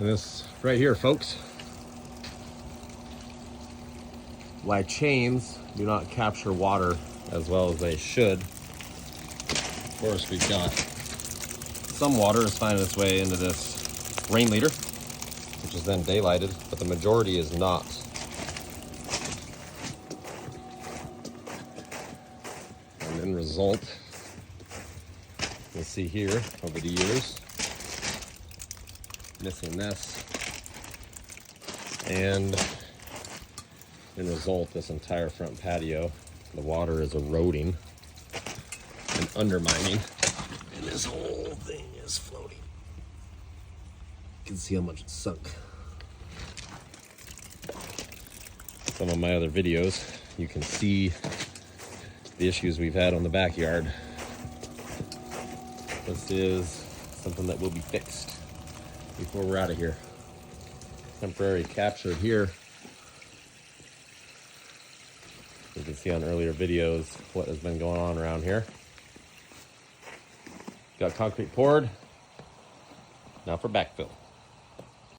And this right here, folks, why chains do not capture water as well as they should. Of course, we've got some water is finding its way into this rain leader, which is then daylighted, but the majority is not. And end result, you'll see here over the years, missing this, and in result, this entire front patio, the water is eroding and undermining, and this whole thing is floating. You can see how much it's sunk. Some of my other videos, you can see the issues we've had on the backyard. This is something that will be fixed before we're out of here. Temporary captured here. You can see on earlier videos what has been going on around here. Got concrete poured. Now for backfill.